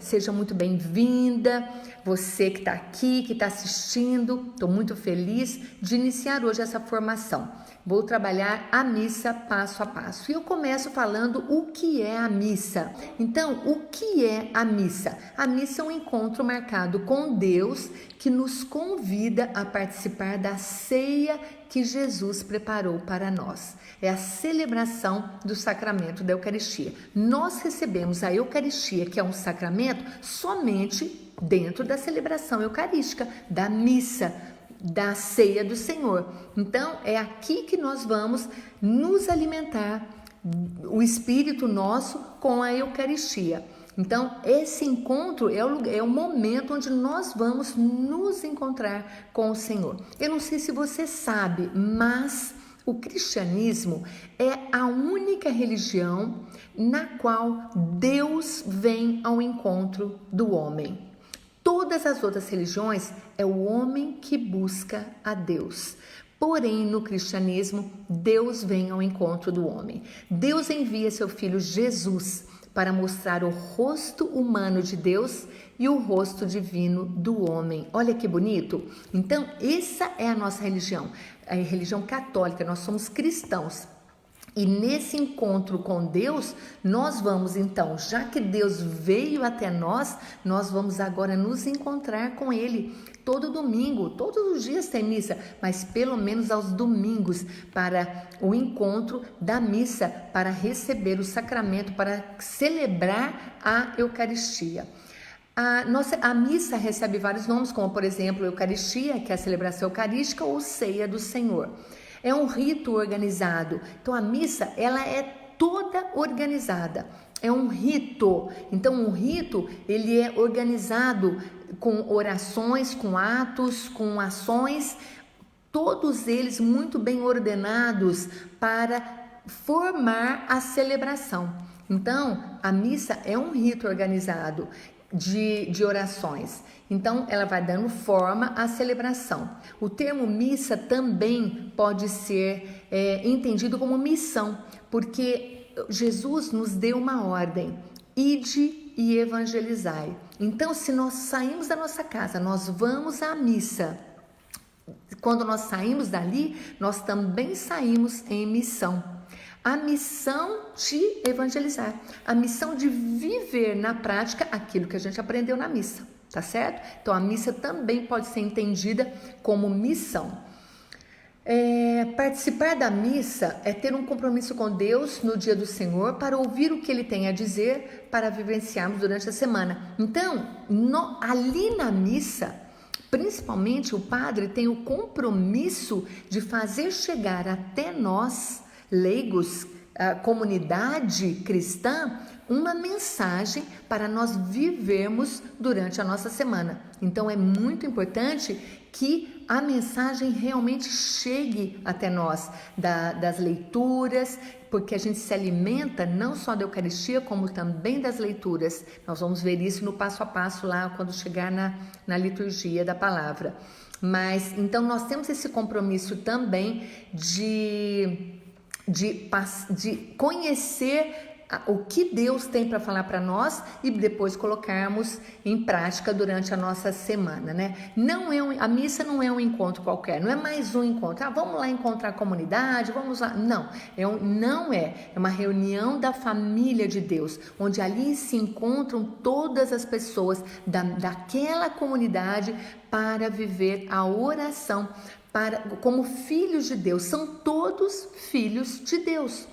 seja muito bem-vinda. Você que está aqui, que está assistindo, estou muito feliz de iniciar hoje essa formação. Vou trabalhar a missa passo a passo. E eu começo falando o que é a missa. Então, o que é a missa? A missa é um encontro marcado com Deus que nos convida a participar da ceia que Jesus preparou para nós. É a celebração do sacramento da Eucaristia. Nós recebemos a Eucaristia, que é um sacramento, somente dentro da celebração eucarística, da missa, da ceia do Senhor. Então, é aqui que nós vamos nos alimentar, o Espírito nosso, com a Eucaristia. Então, esse encontro é o momento onde nós vamos nos encontrar com o Senhor. Eu não sei se você sabe, mas o cristianismo é a única religião na qual Deus vem ao encontro do homem. Todas as outras religiões é o homem que busca a Deus. Porém, no cristianismo, Deus vem ao encontro do homem. Deus envia seu filho Jesus para mostrar o rosto humano de Deus e o rosto divino do homem. Olha que bonito! Então, essa é a nossa religião, a religião católica. Nós somos cristãos. E nesse encontro com Deus, nós vamos então, já que Deus veio até nós, nós vamos agora nos encontrar com Ele todo domingo. Todos os dias tem missa, mas pelo menos aos domingos, para o encontro da missa, para receber o sacramento, para celebrar a Eucaristia. A missa recebe vários nomes, como por exemplo, Eucaristia, que é a celebração eucarística, ou ceia do Senhor. É um rito organizado. Então a missa, ela é toda organizada. É um rito. Então um rito, ele é organizado com orações, com atos, com ações, todos eles muito bem ordenados para formar a celebração. Então a missa é um rito organizado de orações. Então, ela vai dando forma à celebração. O termo missa também pode ser entendido como missão, porque Jesus nos deu uma ordem: ide e evangelizai. Então, se nós saímos da nossa casa, nós vamos à missa. Quando nós saímos dali, nós também saímos em missão. A missão de evangelizar, a missão de viver na prática aquilo que a gente aprendeu na missa, tá certo? Então a missa também pode ser entendida como missão. Participar da missa é ter um compromisso com Deus no dia do Senhor para ouvir o que Ele tem a dizer, para vivenciarmos durante a semana. Então, ali na missa, principalmente o padre tem o compromisso de fazer chegar até nós, leigos, a comunidade cristã, uma mensagem para nós vivermos durante a nossa semana. Então é muito importante que a mensagem realmente chegue até nós, das leituras, porque a gente se alimenta não só da Eucaristia, como também das leituras. Nós vamos ver isso no passo a passo lá, quando chegar na liturgia da palavra. Mas, então, nós temos esse compromisso também de conhecer o que Deus tem para falar para nós e depois colocarmos em prática durante a nossa semana, né? A missa não é um encontro qualquer, não é mais um encontro. Vamos lá encontrar a comunidade, vamos lá. Não, é uma reunião da família de Deus, onde ali se encontram todas as pessoas daquela comunidade para viver a oração, como filhos de Deus. São todos filhos de Deus.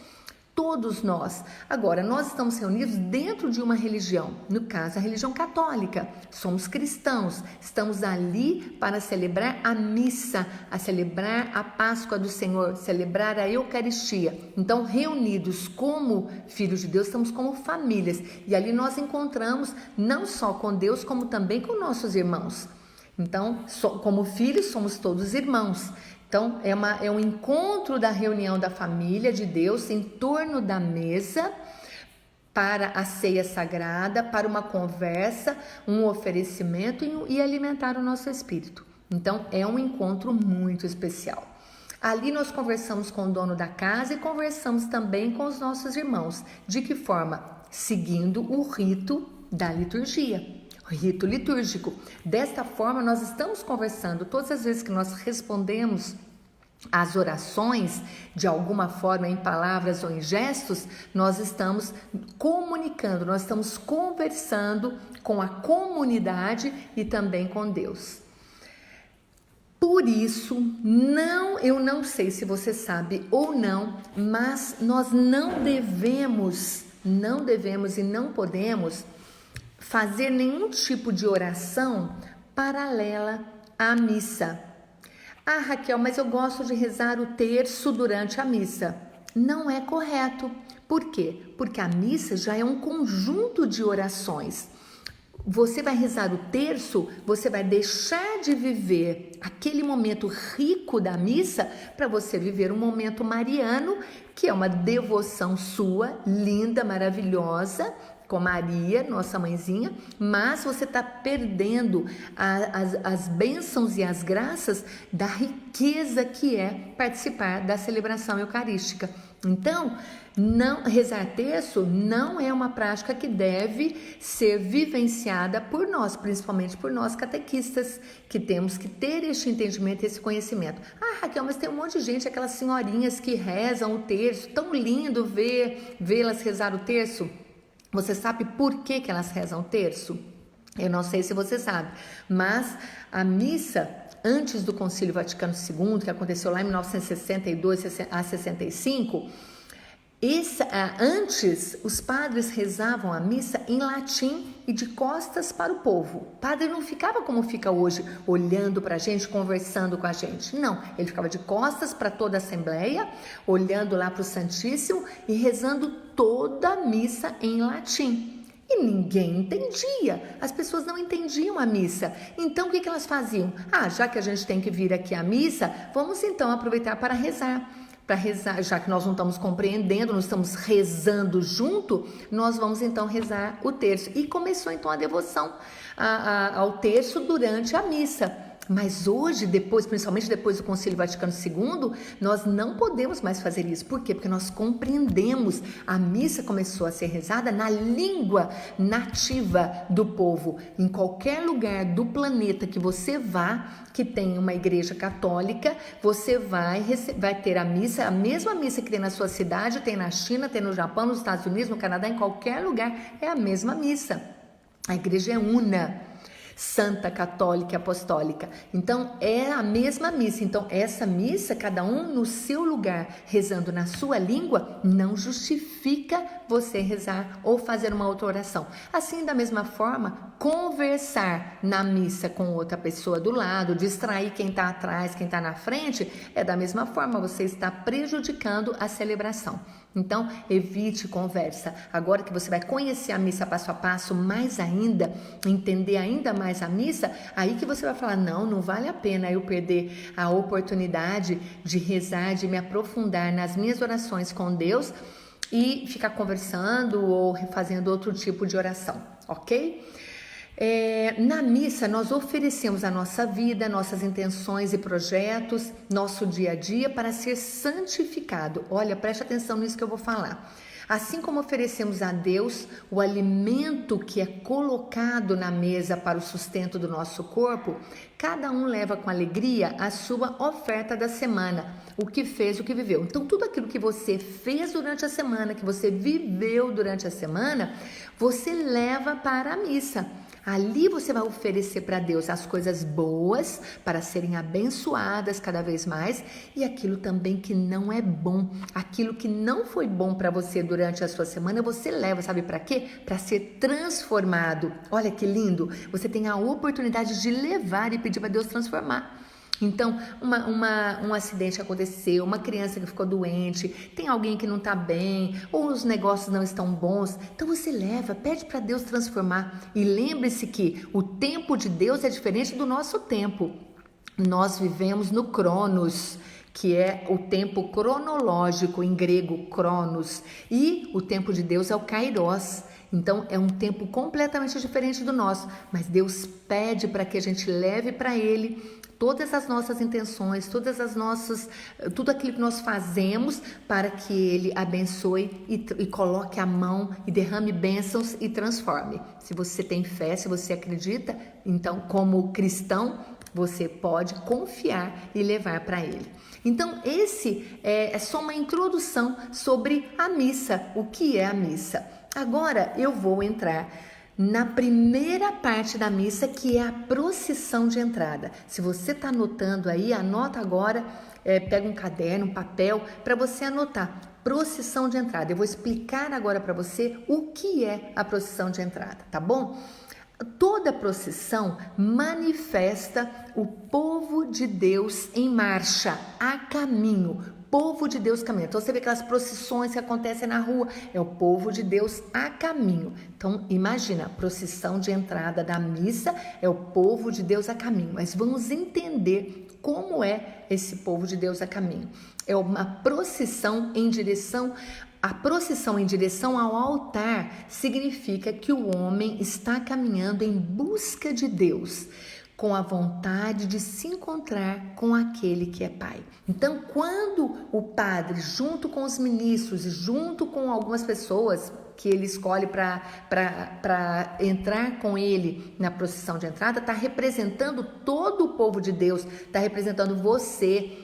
Todos nós. Agora, nós estamos reunidos dentro de uma religião, no caso, a religião católica. Somos cristãos, estamos ali para celebrar a missa, a celebrar a Páscoa do Senhor, celebrar a Eucaristia. Então, reunidos como filhos de Deus, estamos como famílias. E ali nós encontramos não só com Deus, como também com nossos irmãos. Então, como filhos, somos todos irmãos. Então, é um encontro da reunião da família de Deus em torno da mesa para a ceia sagrada, para uma conversa, um oferecimento e alimentar o nosso espírito. Então, é um encontro muito especial. Ali nós conversamos com o dono da casa e conversamos também com os nossos irmãos. De que forma? Seguindo o rito da liturgia, rito litúrgico. Desta forma, nós estamos conversando todas as vezes que nós respondemos as orações, de alguma forma em palavras ou em gestos, nós estamos comunicando, nós estamos conversando com a comunidade e também com Deus. Por isso, eu não sei se você sabe ou não, mas nós não devemos e não podemos fazer nenhum tipo de oração paralela à missa. Ah, Raquel, mas eu gosto de rezar o terço durante a missa. Não é correto. Por quê? Porque a missa já é um conjunto de orações. Você vai rezar o terço, você vai deixar de viver aquele momento rico da missa para você viver um momento mariano, que é uma devoção sua, linda, maravilhosa, com Maria, nossa mãezinha, mas você está perdendo as bênçãos e as graças da riqueza que é participar da celebração eucarística. Então, rezar terço não é uma prática que deve ser vivenciada por nós, principalmente por nós catequistas, que temos que ter este entendimento, esse conhecimento. Ah, Raquel, mas tem um monte de gente, aquelas senhorinhas que rezam o terço, tão lindo vê-las rezar o terço. Você sabe por que elas rezam o terço? Eu não sei se você sabe, mas a missa antes do Concílio Vaticano II, que aconteceu lá em 1962 a 65, antes os padres rezavam a missa em latim e de costas para o povo. O padre não ficava como fica hoje, olhando para a gente, conversando com a gente. Não, ele ficava de costas para toda a assembleia, olhando lá para o Santíssimo e rezando toda a missa em latim. E ninguém entendia, as pessoas não entendiam a missa. Então o que elas faziam? Já que a gente tem que vir aqui à missa, vamos então aproveitar para rezar. Já que nós não estamos compreendendo, não estamos rezando junto, nós vamos então rezar o terço. E começou então a devoção ao terço durante a missa. Mas hoje, principalmente depois do Concílio Vaticano II, nós não podemos mais fazer isso. Por quê? Porque nós compreendemos. A missa começou a ser rezada na língua nativa do povo. Em qualquer lugar do planeta que você vá, que tem uma igreja católica, você vai ter a mesma missa que tem na sua cidade, tem na China, tem no Japão, nos Estados Unidos, no Canadá, em qualquer lugar, é a mesma missa. A igreja é una. Santa, católica e apostólica. Então, é a mesma missa. Então, essa missa, cada um no seu lugar, rezando na sua língua, não justifica você rezar ou fazer uma outra oração. Assim, da mesma forma, conversar na missa com outra pessoa do lado, distrair quem está atrás, quem está na frente, é da mesma forma, você está prejudicando a celebração. Então, evite conversa. Agora que você vai conhecer a missa passo a passo, mais ainda, entender ainda mais a missa, aí que você vai falar, não vale a pena eu perder a oportunidade de rezar, de me aprofundar nas minhas orações com Deus e ficar conversando ou fazendo outro tipo de oração, ok? Na missa, nós oferecemos a nossa vida, nossas intenções e projetos, nosso dia a dia para ser santificado. Olha, preste atenção nisso que eu vou falar. Assim como oferecemos a Deus o alimento que é colocado na mesa para o sustento do nosso corpo, cada um leva com alegria a sua oferta da semana, o que fez, o que viveu. Então, tudo aquilo que você fez durante a semana, que você viveu durante a semana, você leva para a missa. Ali você vai oferecer para Deus as coisas boas para serem abençoadas cada vez mais e aquilo também que não é bom, aquilo que não foi bom para você durante a sua semana, você leva, sabe para quê? Para ser transformado. Olha que lindo, você tem a oportunidade de levar e pedir para Deus transformar. Então, um acidente aconteceu, uma criança que ficou doente, tem alguém que não está bem, ou os negócios não estão bons. Então você leva, pede para Deus transformar. E lembre-se que o tempo de Deus é diferente do nosso tempo. Nós vivemos no Cronos, que é o tempo cronológico, em grego, Cronos. E o tempo de Deus é o Kairos. Então é um tempo completamente diferente do nosso, mas Deus pede para que a gente leve para Ele todas as nossas intenções, tudo aquilo que nós fazemos para que Ele abençoe e coloque a mão e derrame bênçãos e transforme. Se você tem fé, se você acredita, então como cristão, você pode confiar e levar para Ele. Então esse é só uma introdução sobre a missa, o que é a missa. Agora eu vou entrar na primeira parte da missa, que é a procissão de entrada. Se você está anotando aí, anota agora, pega um caderno, um papel, para você anotar. Procissão de entrada. Eu vou explicar agora para você o que é a procissão de entrada, tá bom? Toda procissão manifesta o povo de Deus em marcha, a caminho. Povo de Deus caminha. Então você vê aquelas procissões que acontecem na rua, é o povo de Deus a caminho. Então imagina, a procissão de entrada da missa é o povo de Deus a caminho. Mas vamos entender como é esse povo de Deus a caminho. É uma procissão em direção A procissão em direção ao altar significa que o homem está caminhando em busca de Deus, com a vontade de se encontrar com aquele que é Pai. Então, quando o padre, junto com os ministros e junto com algumas pessoas que ele escolhe para entrar com ele na procissão de entrada, está representando todo o povo de Deus, está representando você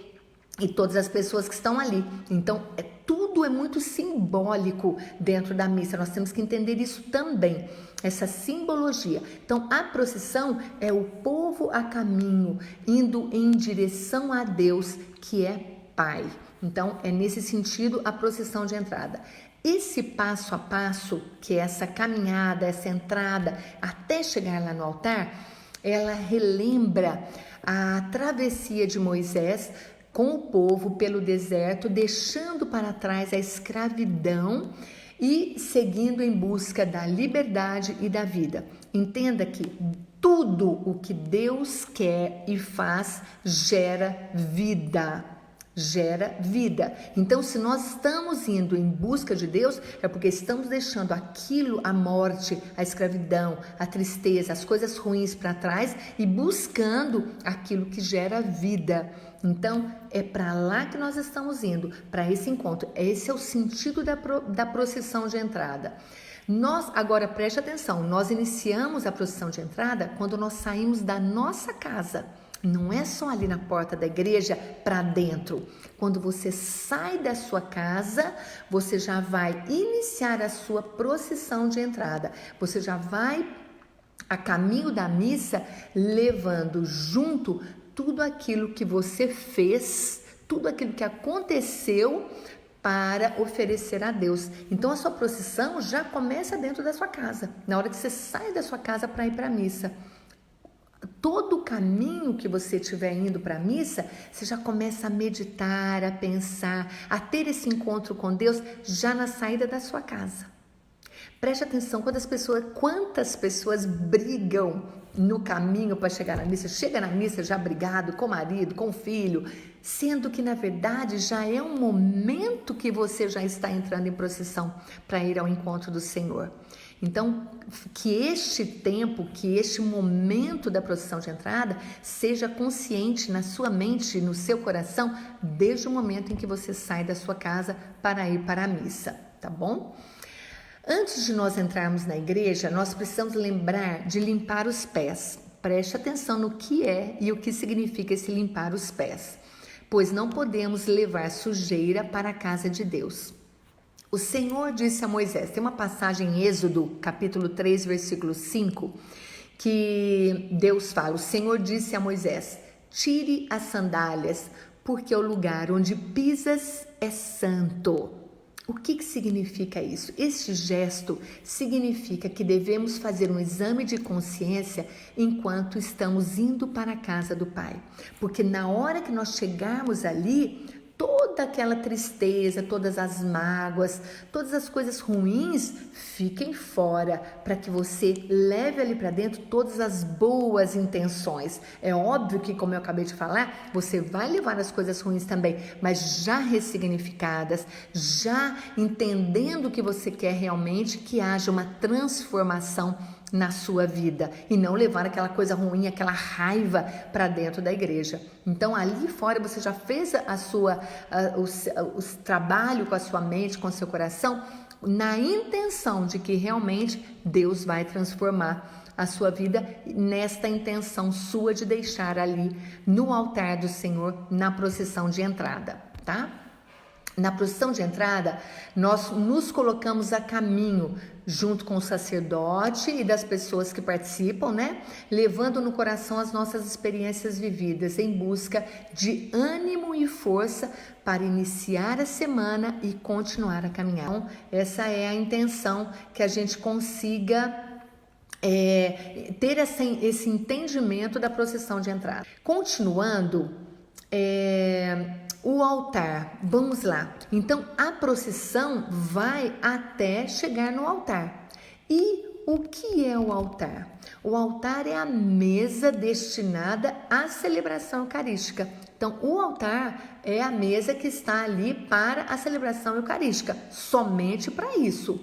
e todas as pessoas que estão ali. Então, tudo é muito simbólico dentro da missa. Nós temos que entender isso também, essa simbologia. Então, a procissão é o povo a caminho, indo em direção a Deus, que é Pai. Então, é nesse sentido a procissão de entrada. Esse passo a passo, que é essa caminhada, essa entrada, até chegar lá no altar, ela relembra a travessia de Moisés com o povo pelo deserto, deixando para trás a escravidão e seguindo em busca da liberdade e da vida. Entenda que tudo o que Deus quer e faz gera vida. Gera vida. Então, se nós estamos indo em busca de Deus, é porque estamos deixando aquilo, a morte, a escravidão, a tristeza, as coisas ruins para trás e buscando aquilo que gera vida. Então, é para lá que nós estamos indo, para esse encontro. Esse é o sentido da procissão de entrada. Agora preste atenção, nós iniciamos a procissão de entrada quando nós saímos da nossa casa. Não é só ali na porta da igreja para dentro. Quando você sai da sua casa, você já vai iniciar a sua procissão de entrada. Você já vai a caminho da missa, levando junto tudo aquilo que você fez, tudo aquilo que aconteceu para oferecer a Deus. Então a sua procissão já começa dentro da sua casa, na hora que você sai da sua casa para ir para a missa. Todo o caminho que você estiver indo para a missa, você já começa a meditar, a pensar, a ter esse encontro com Deus já na saída da sua casa. Preste atenção, quantas pessoas brigam no caminho para chegar na missa, chega na missa já brigado com o marido, com o filho, sendo que na verdade já é um momento que você já está entrando em procissão para ir ao encontro do Senhor. Então, que este momento da procissão de entrada seja consciente na sua mente, no seu coração, desde o momento em que você sai da sua casa para ir para a missa, tá bom? Antes de nós entrarmos na igreja, nós precisamos lembrar de limpar os pés. Preste atenção no que é e o que significa esse limpar os pés, pois não podemos levar sujeira para a casa de Deus. O Senhor disse a Moisés, tem uma passagem em Êxodo, capítulo 3, versículo 5, que Deus fala, o Senhor disse a Moisés, tire as sandálias, porque o lugar onde pisas é santo. O que significa isso? Este gesto significa que devemos fazer um exame de consciência enquanto estamos indo para a casa do Pai. Porque na hora que nós chegarmos ali, toda aquela tristeza, todas as mágoas, todas as coisas ruins fiquem fora, para que você leve ali para dentro todas as boas intenções. É óbvio que, como eu acabei de falar, você vai levar as coisas ruins também, mas já ressignificadas, já entendendo o que você quer realmente, que haja uma transformação na sua vida e não levar aquela coisa ruim, aquela raiva para dentro da igreja. Então ali fora você já fez o trabalho com a sua mente, com o seu coração, na intenção de que realmente Deus vai transformar a sua vida, nesta intenção sua de deixar ali no altar do Senhor, na procissão de entrada, tá? Na procissão de entrada, nós nos colocamos a caminho junto com o sacerdote e das pessoas que participam, né? Levando no coração as nossas experiências vividas em busca de ânimo e força para iniciar a semana e continuar a caminhar. Então, essa é a intenção, que a gente consiga ter esse entendimento da procissão de entrada. Continuando, o altar, vamos lá. Então a procissão vai até chegar no altar. E o que é o altar? O altar é a mesa destinada à celebração eucarística. Então o altar é a mesa que está ali para a celebração eucarística, somente para isso.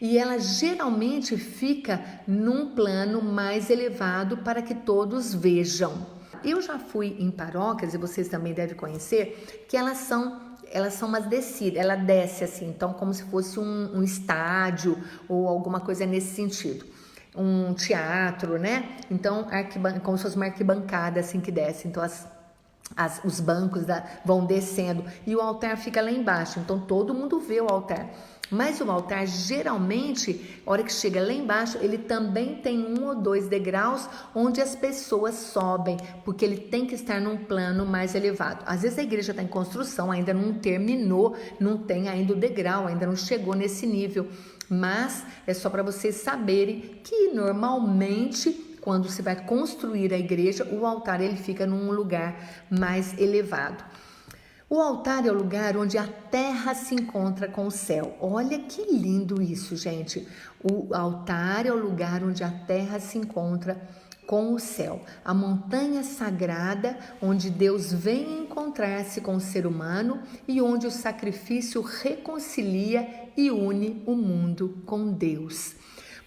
E ela geralmente fica num plano mais elevado para que todos vejam. Eu já fui em paróquias, e vocês também devem conhecer, que elas são umas descidas, ela desce assim, então como se fosse um estádio ou alguma coisa nesse sentido. Um teatro, né? Então, como se fosse uma arquibancada assim que desce. Então, os bancos vão descendo e o altar fica lá embaixo. Então, todo mundo vê o altar. Mas o altar, geralmente, a hora que chega lá embaixo, ele também tem 1 ou 2 degraus onde as pessoas sobem, porque ele tem que estar num plano mais elevado. Às vezes a igreja está em construção, ainda não terminou, não tem ainda o degrau, ainda não chegou nesse nível. Mas é só para vocês saberem que normalmente, quando se vai construir a igreja, o altar ele fica num lugar mais elevado. O altar é o lugar onde a terra se encontra com o céu. Olha que lindo isso, gente. O altar é o lugar onde a terra se encontra com o céu. A montanha sagrada onde Deus vem encontrar-se com o ser humano e onde o sacrifício reconcilia e une o mundo com Deus.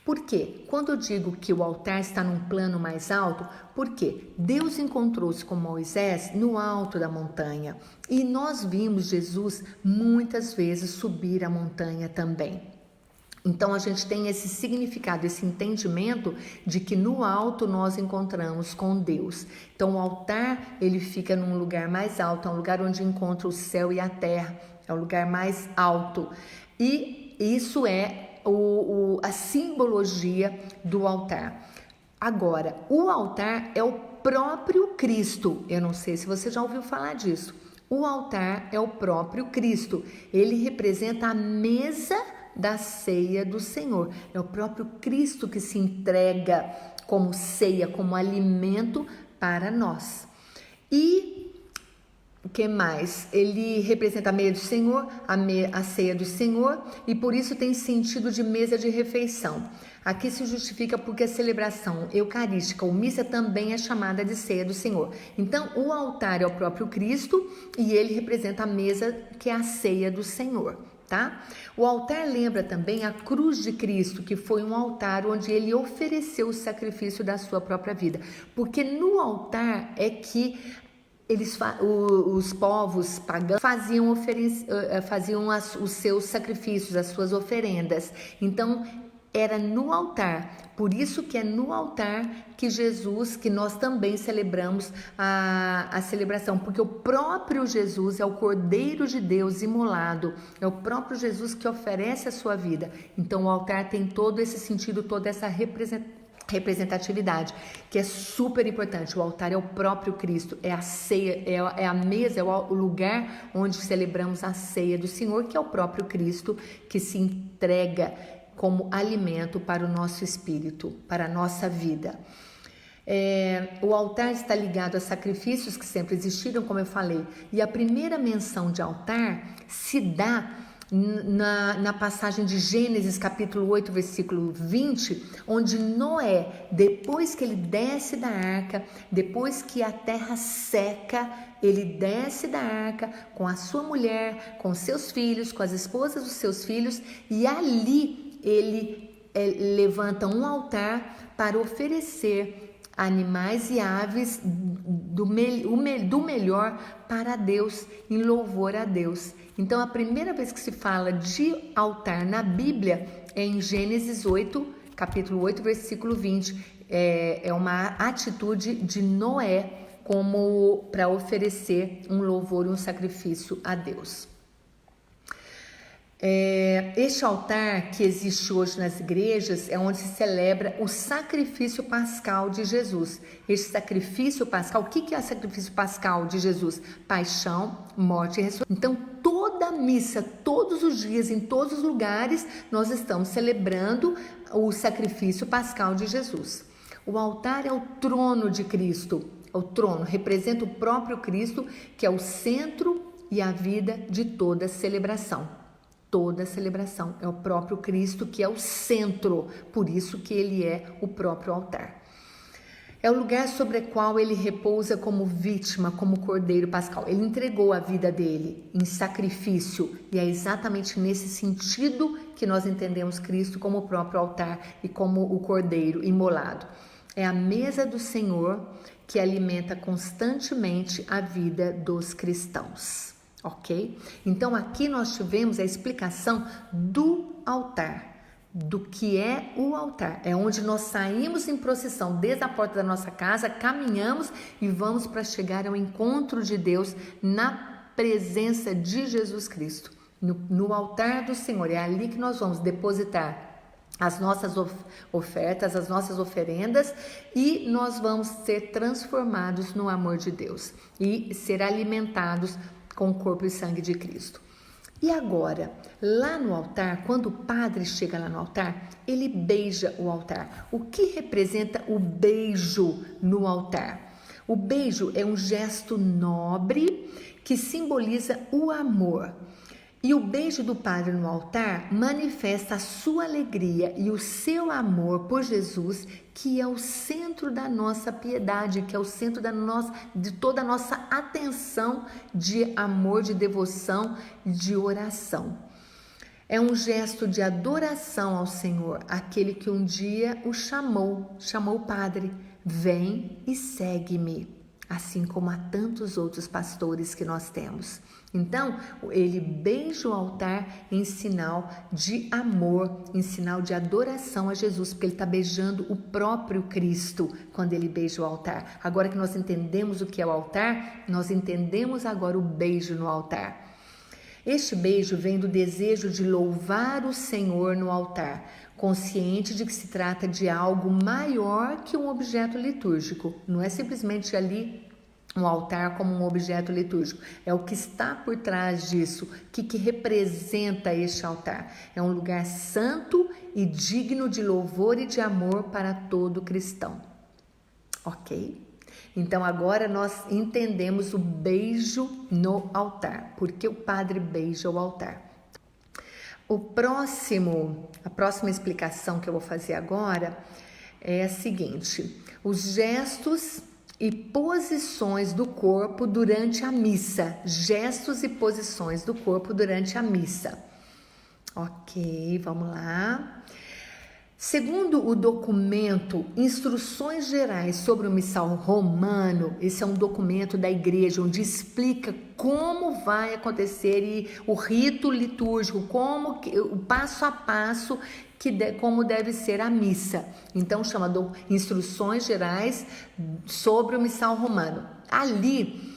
Por quê? Quando eu digo que o altar está num plano mais alto, porque Deus encontrou-se com Moisés no alto da montanha e nós vimos Jesus muitas vezes subir a montanha também. Então a gente tem esse significado, esse entendimento de que no alto nós encontramos com Deus. Então o altar ele fica num lugar mais alto, é um lugar onde encontra o céu e a terra, é o lugar mais alto. E isso é a simbologia do altar. Agora, o altar é o próprio Cristo. Eu não sei se você já ouviu falar disso. O altar é o próprio Cristo. Ele representa a mesa da ceia do Senhor. É o próprio Cristo que se entrega como ceia, como alimento para nós. E o que mais? Ele representa a mesa do Senhor, a ceia do Senhor, e por isso tem sentido de mesa de refeição. Aqui se justifica porque a celebração eucarística ou missa também é chamada de ceia do Senhor. Então, o altar é o próprio Cristo e ele representa a mesa que é a ceia do Senhor, tá? O altar lembra também a cruz de Cristo, que foi um altar onde ele ofereceu o sacrifício da sua própria vida. Porque no altar é que os povos pagãos faziam os seus sacrifícios, as suas oferendas. Então, era no altar. Por isso que é no altar que Jesus, que nós também celebramos a celebração. Porque o próprio Jesus é o Cordeiro de Deus imolado. É o próprio Jesus que oferece a sua vida. Então, o altar tem todo esse sentido, toda essa representatividade, que é super importante. O altar é o próprio Cristo, é a ceia, é a mesa, é o lugar onde celebramos a ceia do Senhor, que é o próprio Cristo que se entrega como alimento para o nosso espírito, para a nossa vida. O altar está ligado a sacrifícios que sempre existiram, como eu falei. E a primeira menção de altar se dá na passagem de Gênesis capítulo 8, versículo 20, onde Noé, depois que ele desce da arca, depois que a terra seca, ele desce da arca com a sua mulher, com seus filhos, com as esposas dos seus filhos, e ali ele levanta um altar para oferecer animais e aves do melhor para Deus, em louvor a Deus. Então, a primeira vez que se fala de altar na Bíblia é em Gênesis 8, capítulo 8, versículo 20. É uma atitude de Noé como para oferecer um louvor e um sacrifício a Deus. Este altar que existe hoje nas igrejas é onde se celebra o sacrifício pascal de Jesus. Este sacrifício pascal, o que é o sacrifício pascal de Jesus? Paixão, morte e ressurreição. Então, toda missa, todos os dias, em todos os lugares, nós estamos celebrando o sacrifício pascal de Jesus. O altar é o trono de Cristo. O trono representa o próprio Cristo, que é o centro e a vida de toda celebração. Toda celebração é o próprio Cristo que é o centro, por isso que ele é o próprio altar. É o lugar sobre o qual ele repousa como vítima, como cordeiro pascal. Ele entregou a vida dele em sacrifício e é exatamente nesse sentido que nós entendemos Cristo como o próprio altar e como o cordeiro imolado. É a mesa do Senhor que alimenta constantemente a vida dos cristãos. Ok? Então aqui nós tivemos a explicação do altar, do que é o altar. É onde nós saímos em procissão desde a porta da nossa casa, caminhamos e vamos para chegar ao encontro de Deus na presença de Jesus Cristo. No altar do Senhor, é ali que nós vamos depositar as nossas ofertas, as nossas oferendas, e nós vamos ser transformados no amor de Deus e ser alimentados com o corpo e sangue de Cristo. E agora, lá no altar, quando o padre chega lá no altar, ele beija o altar. O que representa o beijo no altar? O beijo é um gesto nobre que simboliza o amor. E o beijo do padre no altar manifesta a sua alegria e o seu amor por Jesus, que é o centro da nossa piedade, que é o centro de toda a nossa atenção de amor, de devoção, de oração. É um gesto de adoração ao Senhor, aquele que um dia o chamou o padre, vem e segue-me, assim como a tantos outros pastores que nós temos. Então, ele beija o altar em sinal de amor, em sinal de adoração a Jesus, porque ele está beijando o próprio Cristo quando ele beija o altar. Agora que nós entendemos o que é o altar, nós entendemos agora o beijo no altar. Este beijo vem do desejo de louvar o Senhor no altar, consciente de que se trata de algo maior que um objeto litúrgico. Não é simplesmente ali um altar como um objeto litúrgico, é o que está por trás disso, que representa este altar. É um lugar santo e digno de louvor e de amor para todo cristão. Ok? Então agora nós entendemos o beijo no altar, porque o padre beija o altar. A próxima explicação que eu vou fazer agora é a seguinte: os gestos e posições do corpo durante a missa. Gestos e posições do corpo durante a missa. Ok, vamos lá. Segundo o documento Instruções Gerais sobre o Missal Romano, esse é um documento da igreja onde explica como vai acontecer e o rito litúrgico, o passo a passo como deve ser a missa. Então chama Instruções Gerais sobre o Missal Romano. Ali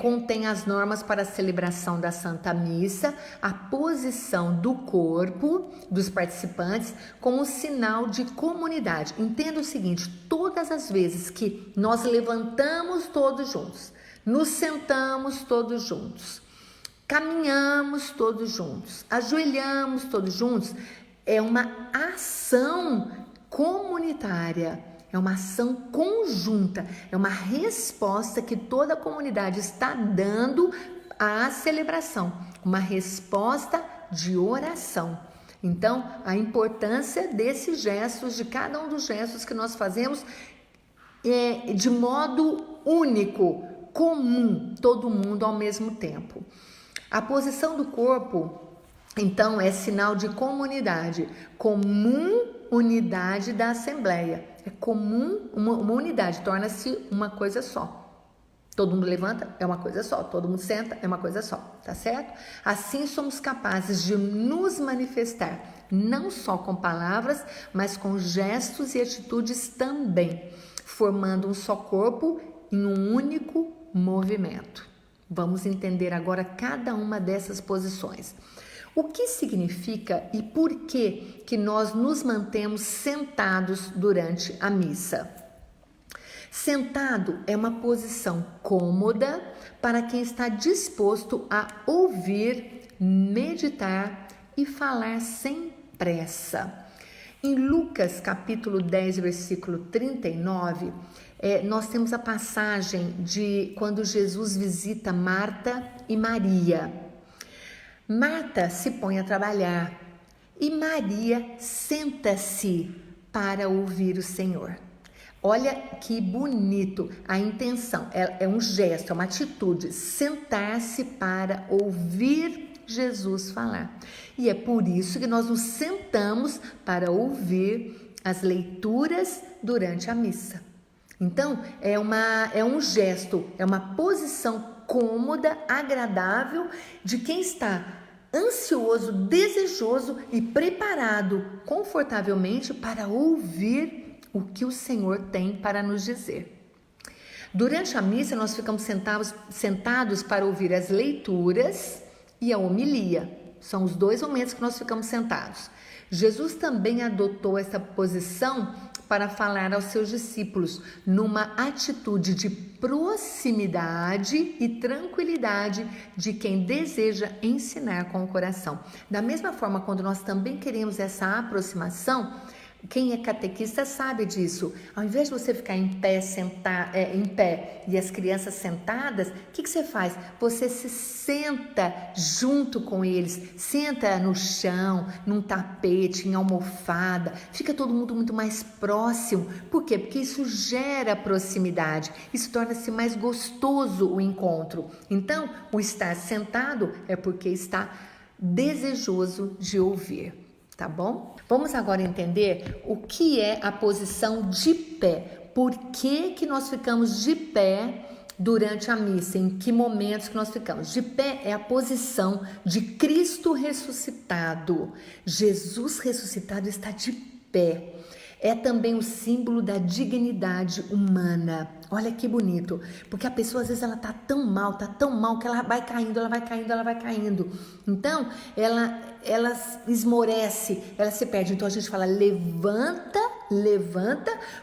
contém as normas para a celebração da Santa Missa, a posição do corpo dos participantes como sinal de comunidade. Entenda o seguinte: todas as vezes que nós levantamos todos juntos, nos sentamos todos juntos, caminhamos todos juntos, ajoelhamos todos juntos, é uma ação comunitária. É uma ação conjunta, é uma resposta que toda a comunidade está dando à celebração, uma resposta de oração. Então, a importância desses gestos, de cada um dos gestos que nós fazemos, é de modo único, comum, todo mundo ao mesmo tempo. A posição do corpo, então, é sinal de comunidade, comum unidade da Assembleia. É comum, uma unidade, torna-se uma coisa só. Todo mundo levanta, é uma coisa só. Todo mundo senta, é uma coisa só, tá certo? Assim somos capazes de nos manifestar, não só com palavras, mas com gestos e atitudes também, formando um só corpo em um único movimento. Vamos entender agora cada uma dessas posições. O que significa e por que nós nos mantemos sentados durante a missa? Sentado é uma posição cômoda para quem está disposto a ouvir, meditar e falar sem pressa. Em Lucas capítulo 10, versículo 39, nós temos a passagem de quando Jesus visita Marta e Maria. Marta se põe a trabalhar e Maria senta-se para ouvir o Senhor. Olha que bonito a intenção, é um gesto, é uma atitude, sentar-se para ouvir Jesus falar. E é por isso que nós nos sentamos para ouvir as leituras durante a missa. Então, é um gesto, é uma posição cômoda, agradável de quem está ansioso, desejoso e preparado confortavelmente para ouvir o que o Senhor tem para nos dizer. Durante a missa, nós ficamos sentados para ouvir as leituras e a homilia. São os dois momentos que nós ficamos sentados. Jesus também adotou essa posição para falar aos seus discípulos, numa atitude de proximidade e tranquilidade de quem deseja ensinar com o coração. Da mesma forma, quando nós também queremos essa aproximação, quem é catequista sabe disso. Ao invés de você ficar em pé, em pé e as crianças sentadas, o que você faz? Você se senta junto com eles, senta no chão, num tapete, em almofada, fica todo mundo muito mais próximo. Por quê? Porque isso gera proximidade, isso torna-se mais gostoso o encontro. Então, o estar sentado é porque está desejoso de ouvir. Tá bom? Vamos agora entender o que é a posição de pé. Por que nós ficamos de pé durante a missa? Em que momentos que nós ficamos? De pé é a posição de Cristo ressuscitado. Jesus ressuscitado está de pé. É também o símbolo da dignidade humana. Olha que bonito, porque a pessoa às vezes ela tá tão mal que ela vai caindo. Então, ela esmorece, ela se perde. Então a gente fala: levanta,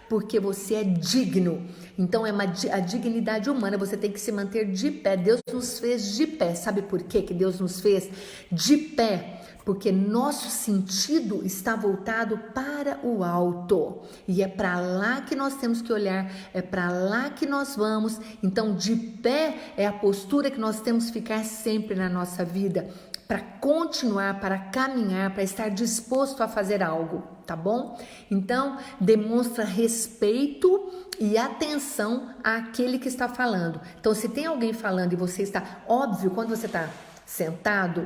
porque você é digno. Então a dignidade humana, você tem que se manter de pé. Deus nos fez de pé. Sabe por quê que Deus nos fez de pé? Porque nosso sentido está voltado para o alto e é para lá que nós temos que olhar, é para lá que nós vamos. Então, de pé é a postura que nós temos que ficar sempre na nossa vida, para continuar, para caminhar, para estar disposto a fazer algo, tá bom? Então, demonstra respeito e atenção àquele que está falando. Então, se tem alguém falando e você está, óbvio, quando você está sentado,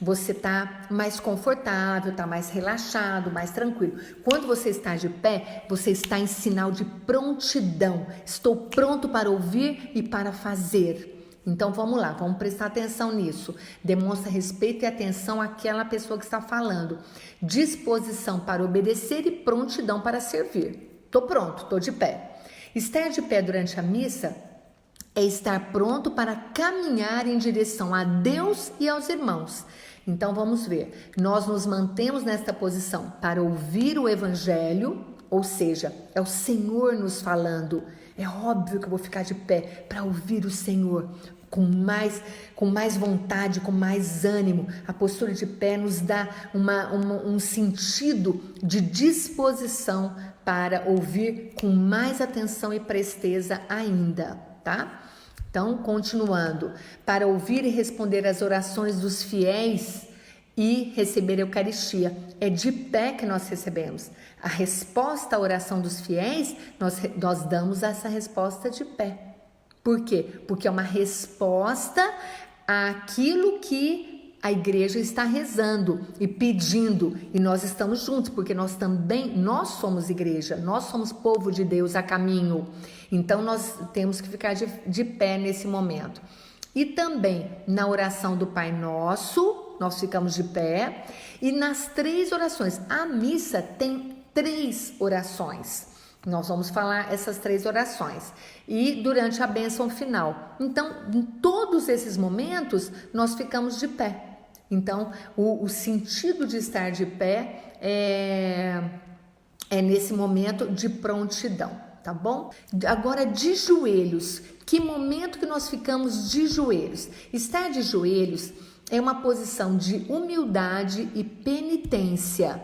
você está mais confortável, está mais relaxado, mais tranquilo. Quando você está de pé, você está em sinal de prontidão. Estou pronto para ouvir e para fazer. Então vamos lá, vamos prestar atenção nisso. Demonstra respeito e atenção àquela pessoa que está falando. Disposição para obedecer e prontidão para servir. Estou pronto, estou de pé. Estar de pé durante a missa é estar pronto para caminhar em direção a Deus e aos irmãos. Então vamos ver, nós nos mantemos nesta posição para ouvir o Evangelho, ou seja, é o Senhor nos falando. É óbvio que eu vou ficar de pé para ouvir o Senhor. com mais vontade, com mais ânimo. A postura de pé nos dá um sentido de disposição para ouvir com mais atenção e presteza ainda, tá? Então, continuando, para ouvir e responder às orações dos fiéis e receber a Eucaristia. É de pé que nós recebemos. A resposta à oração dos fiéis, nós damos essa resposta de pé. Por quê? Porque é uma resposta àquilo que a igreja está rezando e pedindo, e nós estamos juntos, porque nós somos igreja, nós somos povo de Deus a caminho, então nós temos que ficar de pé nesse momento. E também na oração do Pai Nosso, nós ficamos de pé, e nas 3 orações, a missa tem 3 orações. Nós vamos falar essas 3 orações e durante a bênção final. Então, em todos esses momentos, nós ficamos de pé. Então, o sentido de estar de pé é nesse momento de prontidão, tá bom? Agora, de joelhos. Que momento que nós ficamos de joelhos? Estar de joelhos é uma posição de humildade e penitência.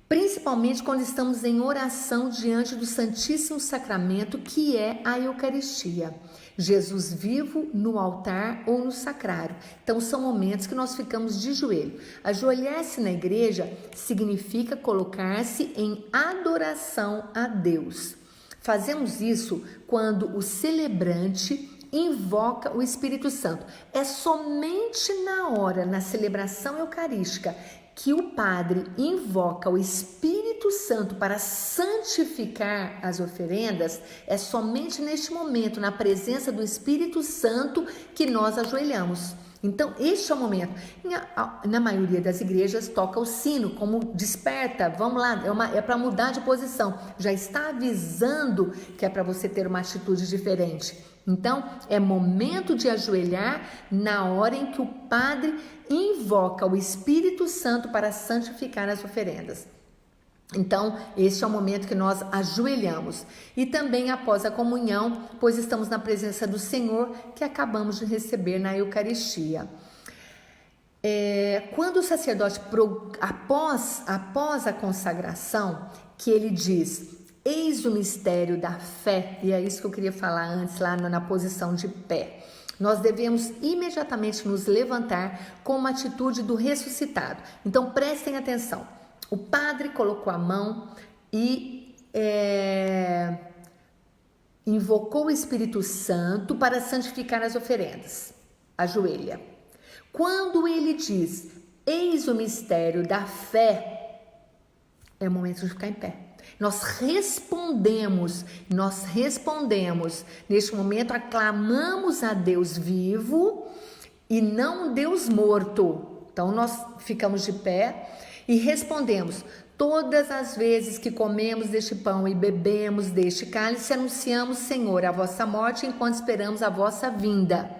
Principalmente quando estamos em oração diante do Santíssimo Sacramento, que é a Eucaristia. Jesus vivo no altar ou no sacrário. Então, são momentos que nós ficamos de joelho. Ajoelhar-se na igreja significa colocar-se em adoração a Deus. Fazemos isso quando o celebrante invoca o Espírito Santo. É somente na hora, na celebração eucarística, que o padre invoca o Espírito Santo para santificar as oferendas. É somente neste momento, na presença do Espírito Santo, que nós ajoelhamos. Então, este é o momento. Na maioria das igrejas toca o sino, como desperta, vamos lá, é para mudar de posição. Já está avisando que é para você ter uma atitude diferente. Então, é momento de ajoelhar na hora em que o padre invoca o Espírito Santo para santificar as oferendas. Então, este é o momento que nós ajoelhamos. E também após a comunhão, pois estamos na presença do Senhor, que acabamos de receber na Eucaristia. Quando o sacerdote, após a consagração, que ele diz: eis o mistério da fé, e é isso que eu queria falar antes, lá na posição de pé. Nós devemos imediatamente nos levantar com uma atitude do ressuscitado. Então, prestem atenção. O padre colocou a mão e invocou o Espírito Santo para santificar as oferendas. Ajoelha. Quando ele diz: eis o mistério da fé, é o momento de ficar em pé. Nós respondemos, neste momento aclamamos a Deus vivo e não Deus morto. Então nós ficamos de pé e respondemos: todas as vezes que comemos deste pão e bebemos deste cálice, anunciamos, Senhor, a vossa morte enquanto esperamos a vossa vinda.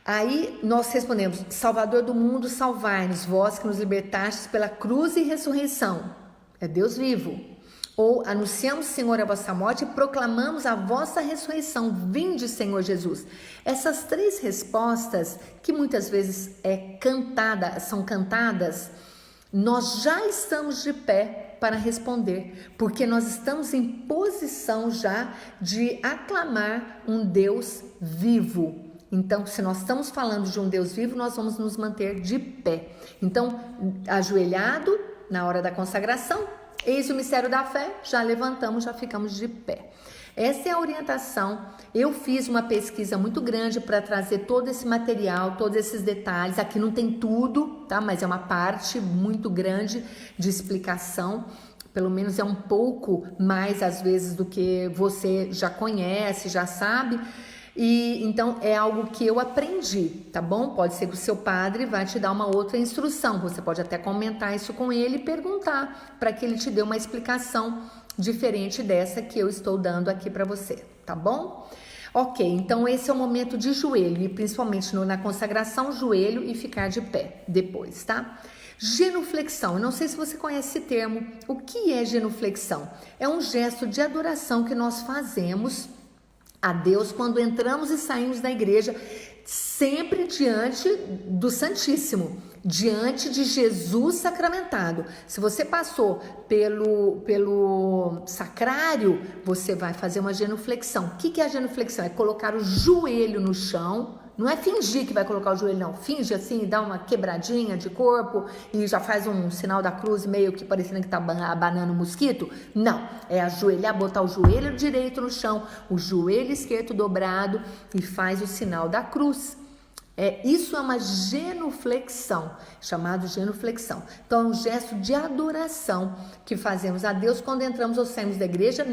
Aí nós respondemos: Salvador do mundo, salvai-nos, vós que nos libertastes pela cruz e ressurreição. É Deus vivo. Ou anunciamos, Senhor, a vossa morte e proclamamos a vossa ressurreição. Vinde, Senhor Jesus. Essas 3 respostas, que muitas vezes são cantadas, nós já estamos de pé para responder, porque nós estamos em posição já de aclamar um Deus vivo. Então, se nós estamos falando de um Deus vivo, nós vamos nos manter de pé. Então, ajoelhado, na hora da consagração, eis o mistério da fé, já levantamos, já ficamos de pé. Essa é a orientação. Eu fiz uma pesquisa muito grande para trazer todo esse material, todos esses detalhes. Aqui não tem tudo, tá? Mas é uma parte muito grande de explicação. Pelo menos é um pouco mais, às vezes, do que você já conhece, já sabe. E então é algo que eu aprendi, tá bom? Pode ser que o seu padre vai te dar uma outra instrução. Você pode até comentar isso com ele e perguntar para que ele te dê uma explicação diferente dessa que eu estou dando aqui para você, tá bom? Ok, então esse é o momento de joelho e principalmente na consagração, joelho e ficar de pé depois, tá? Genuflexão, eu não sei se você conhece esse termo. O que é genuflexão? É um gesto de adoração que nós fazemos a Deus quando entramos e saímos da igreja, sempre diante do Santíssimo, diante de Jesus sacramentado. Se você passou pelo sacrário, você vai fazer uma genuflexão. O que é a genuflexão? É colocar o joelho no chão. Não é fingir que vai colocar o joelho, não. Finge assim, dá uma quebradinha de corpo e já faz um sinal da cruz meio que parecendo que tá abanando um mosquito. Não, é ajoelhar, botar o joelho direito no chão, o joelho esquerdo dobrado e faz o sinal da cruz. Isso é uma genuflexão, chamado genuflexão. Então, é um gesto de adoração que fazemos a Deus quando entramos ou saímos da igreja,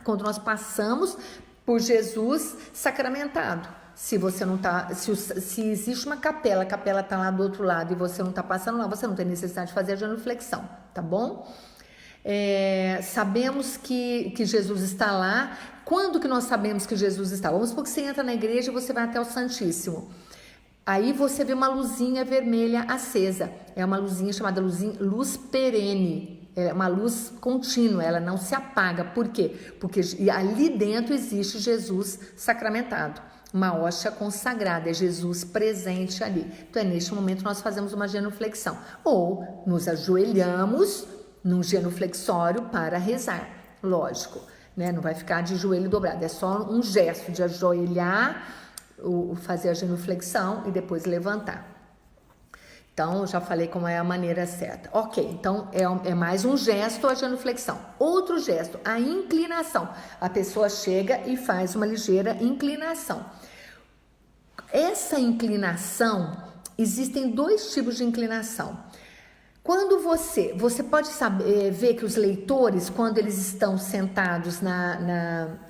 quando nós passamos por Jesus sacramentado. Se você não tá, se existe uma capela, a capela está lá do outro lado e você não está passando lá, você não tem necessidade de fazer a genuflexão, tá bom? Sabemos que Jesus está lá. Quando que nós sabemos que Jesus está? Vamos supor que você entra na igreja e você vai até o Santíssimo. Aí você vê uma luzinha vermelha acesa. É uma luzinha chamada luz perene. É uma luz contínua, ela não se apaga. Por quê? Porque ali dentro existe Jesus sacramentado. Uma hóstia consagrada, é Jesus presente ali. Então é neste momento nós fazemos uma genuflexão. Ou nos ajoelhamos num genuflexório para rezar. Lógico, né? Não vai ficar de joelho dobrado. É só um gesto de ajoelhar, fazer a genuflexão e depois levantar. Então, eu já falei como é a maneira certa. Ok, então é mais um gesto a genuflexão. Outro gesto, a inclinação. A pessoa chega e faz uma ligeira inclinação. Essa inclinação, existem dois tipos de inclinação. Quando você pode ver que os leitores, quando eles estão sentados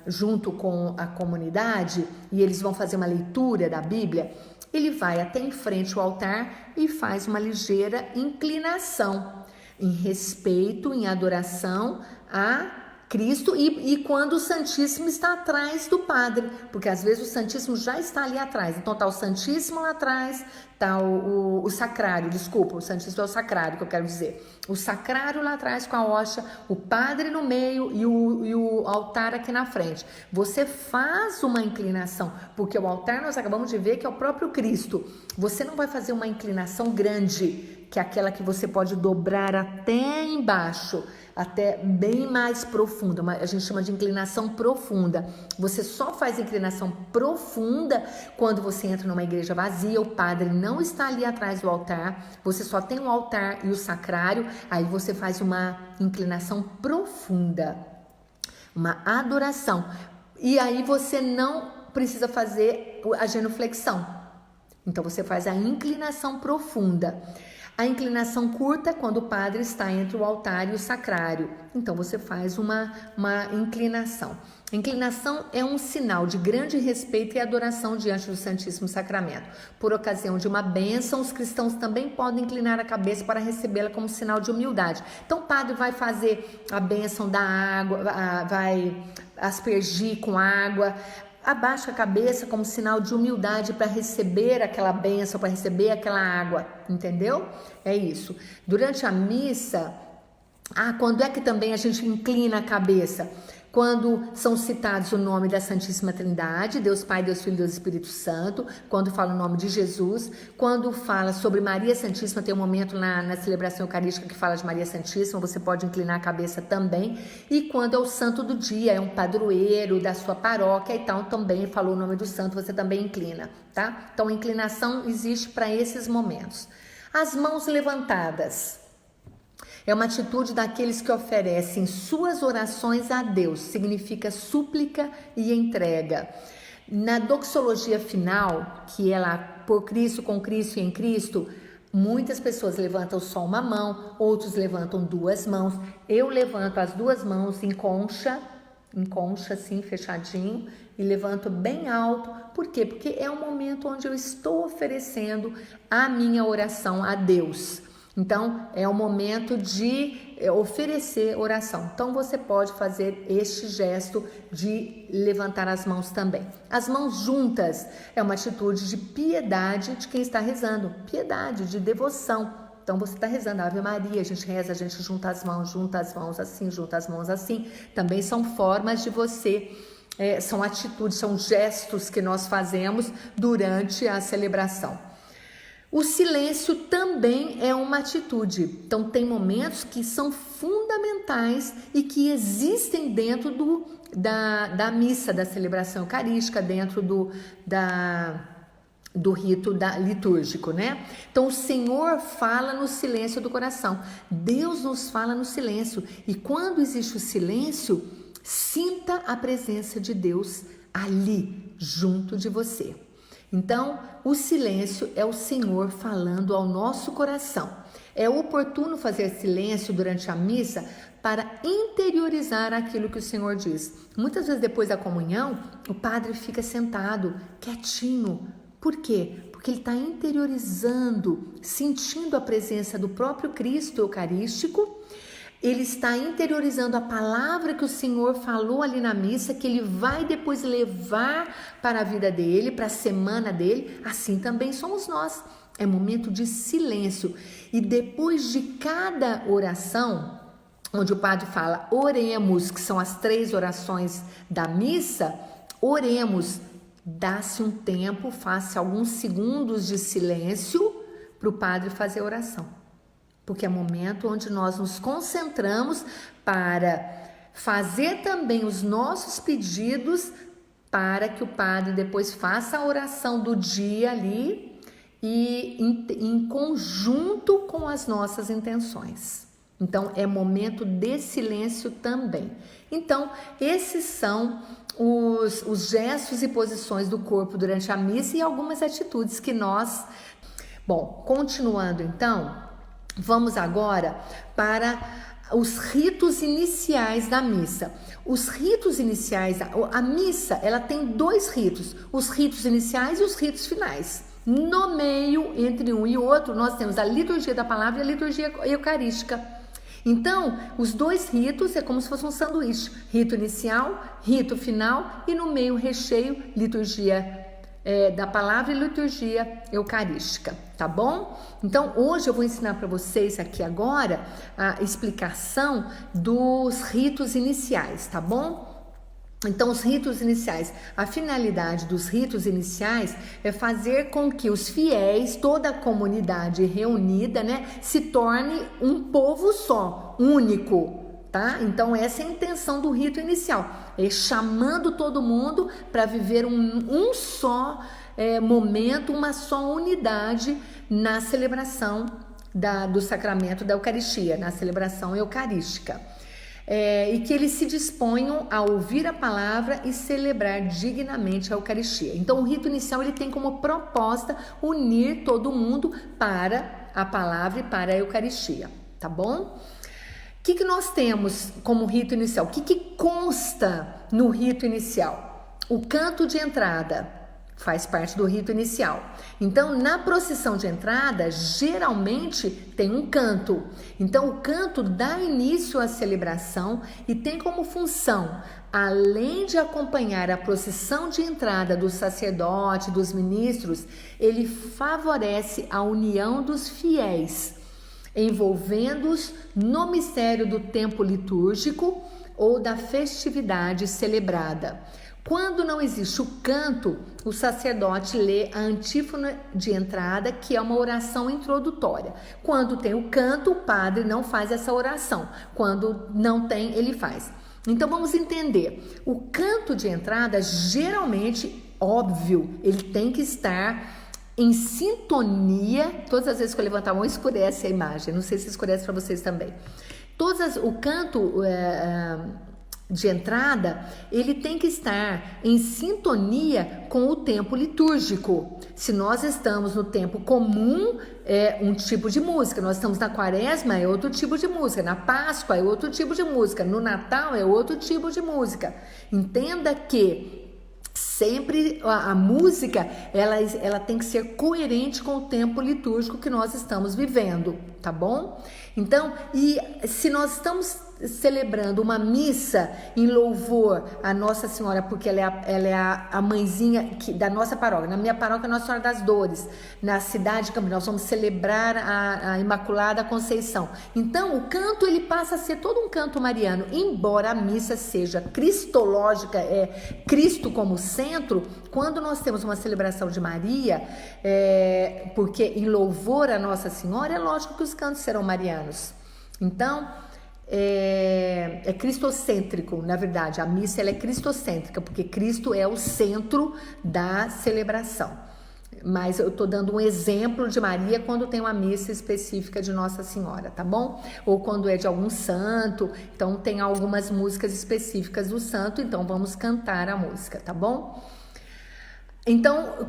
junto com a comunidade e eles vão fazer uma leitura da Bíblia, ele vai até em frente ao altar e faz uma ligeira inclinação, em respeito, em adoração a Cristo e quando o Santíssimo está atrás do padre, porque às vezes o Santíssimo já está ali atrás, então está o Santíssimo lá atrás, está o sacrário, desculpa, o Santíssimo é o sacrário que eu quero dizer, o sacrário lá atrás com a hóstia, o padre no meio e o altar aqui na frente. Você faz uma inclinação, porque o altar nós acabamos de ver que é o próprio Cristo. Você não vai fazer uma inclinação grande, que é aquela que você pode dobrar até embaixo, até bem mais profunda, a gente chama de inclinação profunda. Você só faz inclinação profunda quando você entra numa igreja vazia, o padre não está ali atrás do altar, você só tem o altar e o sacrário, aí você faz uma inclinação profunda, uma adoração. E aí você não precisa fazer a genuflexão, então você faz a inclinação profunda. A inclinação curta é quando o padre está entre o altar e o sacrário. Então, você faz uma inclinação. A inclinação é um sinal de grande respeito e adoração diante do Santíssimo Sacramento. Por ocasião de uma bênção, os cristãos também podem inclinar a cabeça para recebê-la como sinal de humildade. Então, o padre vai fazer a bênção da água, vai aspergir com água, abaixa a cabeça como sinal de humildade para receber aquela bênção, para receber aquela água, entendeu? É isso. Durante a missa, quando é que também a gente inclina a cabeça? Quando são citados o nome da Santíssima Trindade, Deus Pai, Deus Filho e Deus Espírito Santo, quando fala o nome de Jesus, quando fala sobre Maria Santíssima, tem um momento na celebração eucarística que fala de Maria Santíssima, você pode inclinar a cabeça também, e quando é o santo do dia, é um padroeiro da sua paróquia, então também falou o nome do santo, você também inclina, tá? Então a inclinação existe para esses momentos. As mãos levantadas. É uma atitude daqueles que oferecem suas orações a Deus, significa súplica e entrega. Na doxologia final, que é lá por Cristo, com Cristo e em Cristo, muitas pessoas levantam só uma mão, outros levantam duas mãos. Eu levanto as duas mãos em concha assim, fechadinho, e levanto bem alto. Por quê? Porque é um momento onde eu estou oferecendo a minha oração a Deus. Então, é o momento de oferecer oração. Então, você pode fazer este gesto de levantar as mãos também. As mãos juntas é uma atitude de piedade de quem está rezando. Piedade, de devoção. Então, você está rezando a Ave Maria, a gente reza, a gente junta as mãos assim, junta as mãos assim. Também são formas de você são atitudes, são gestos que nós fazemos durante a celebração. O silêncio também é uma atitude. Então, tem momentos que são fundamentais e que existem dentro da missa, da celebração eucarística, dentro do rito litúrgico, né? Então, o Senhor fala no silêncio do coração. Deus nos fala no silêncio. E quando existe o silêncio, sinta a presença de Deus ali, junto de você. Então, o silêncio é o Senhor falando ao nosso coração. É oportuno fazer silêncio durante a missa para interiorizar aquilo que o Senhor diz. Muitas vezes depois da comunhão, o padre fica sentado, quietinho. Por quê? Porque ele está interiorizando, sentindo a presença do próprio Cristo Eucarístico. Ele está interiorizando a palavra que o Senhor falou ali na missa, que ele vai depois levar para a vida dele, para a semana dele. Assim também somos nós. É momento de silêncio. E depois de cada oração, onde o padre fala oremos, que são as 3 orações da missa, oremos, dá-se um tempo, faça alguns segundos de silêncio para o padre fazer a oração. Porque é momento onde nós nos concentramos para fazer também os nossos pedidos para que o padre depois faça a oração do dia ali e em conjunto com as nossas intenções. Então, é momento de silêncio também. Então, esses são os gestos e posições do corpo durante a missa e algumas atitudes que nós... Bom, continuando então... Vamos agora para os ritos iniciais da missa. Os ritos iniciais, a missa, ela tem 2 ritos, os ritos iniciais e os ritos finais. No meio, entre um e outro, nós temos a liturgia da palavra e a liturgia eucarística. Então, os 2 ritos é como se fosse um sanduíche. Rito inicial, rito final e no meio recheio, liturgia da palavra e liturgia eucarística, tá bom? Então, hoje eu vou ensinar para vocês aqui agora a explicação dos ritos iniciais, tá bom? Então, os ritos iniciais, a finalidade dos ritos iniciais é fazer com que os fiéis, toda a comunidade reunida, né, se torne um povo só, único. Tá? Então essa é a intenção do rito inicial, é chamando todo mundo para viver um só momento, uma só unidade na celebração do sacramento da Eucaristia, na celebração eucarística. E que eles se disponham a ouvir a palavra e celebrar dignamente a Eucaristia. Então o rito inicial ele tem como proposta unir todo mundo para a palavra e para a Eucaristia, tá bom? O que nós temos como rito inicial? O que consta no rito inicial? O canto de entrada faz parte do rito inicial. Então, na procissão de entrada, geralmente tem um canto. Então, o canto dá início à celebração e tem como função, além de acompanhar a procissão de entrada do sacerdote, dos ministros, ele favorece a união dos fiéis, envolvendo-os no mistério do tempo litúrgico ou da festividade celebrada. Quando não existe o canto, o sacerdote lê a antífona de entrada, que é uma oração introdutória. Quando tem o canto, o padre não faz essa oração. Quando não tem, ele faz. Então vamos entender. O canto de entrada, geralmente, óbvio, ele tem que estar em sintonia. Todas as vezes que eu levantar a mão, escurece a imagem. Não sei se escurece para vocês também. O canto de entrada, ele tem que estar em sintonia com o tempo litúrgico. Se nós estamos no tempo comum, é um tipo de música. Nós estamos na Quaresma, é outro tipo de música. Na Páscoa, é outro tipo de música. No Natal, é outro tipo de música. Entenda que sempre a música, ela tem que ser coerente com o tempo litúrgico que nós estamos vivendo, tá bom? Então, e se nós estamos celebrando uma missa em louvor a Nossa Senhora, porque ela é a mãezinha da nossa paróquia. Na minha paróquia, Nossa Senhora das Dores, na cidade de Campinas, nós vamos celebrar a Imaculada Conceição. Então, o canto ele passa a ser todo um canto mariano, embora a missa seja cristológica, Cristo como centro. Quando nós temos uma celebração de Maria, porque em louvor a Nossa Senhora, é lógico que os cantos serão marianos. Então, é cristocêntrico, na verdade, a missa ela é cristocêntrica, porque Cristo é o centro da celebração. Mas eu estou dando um exemplo de Maria quando tem uma missa específica de Nossa Senhora, tá bom? Ou quando é de algum santo, então tem algumas músicas específicas do santo, então vamos cantar a música, tá bom? Então,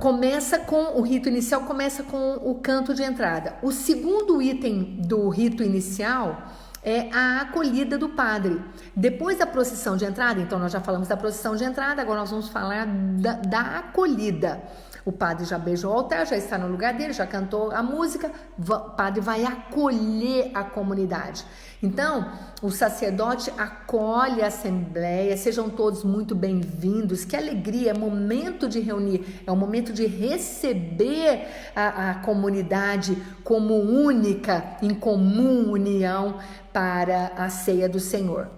o rito inicial começa com o canto de entrada. O segundo item do rito inicial é a acolhida do padre. Depois da procissão de entrada, então nós já falamos da procissão de entrada, agora nós vamos falar da acolhida. O padre já beijou o altar, já está no lugar dele, já cantou a música, o padre vai acolher a comunidade. Então, o sacerdote acolhe a assembleia, sejam todos muito bem-vindos, que alegria, é momento de reunir, é o momento de receber a comunidade como única, em comum união para a ceia do Senhor.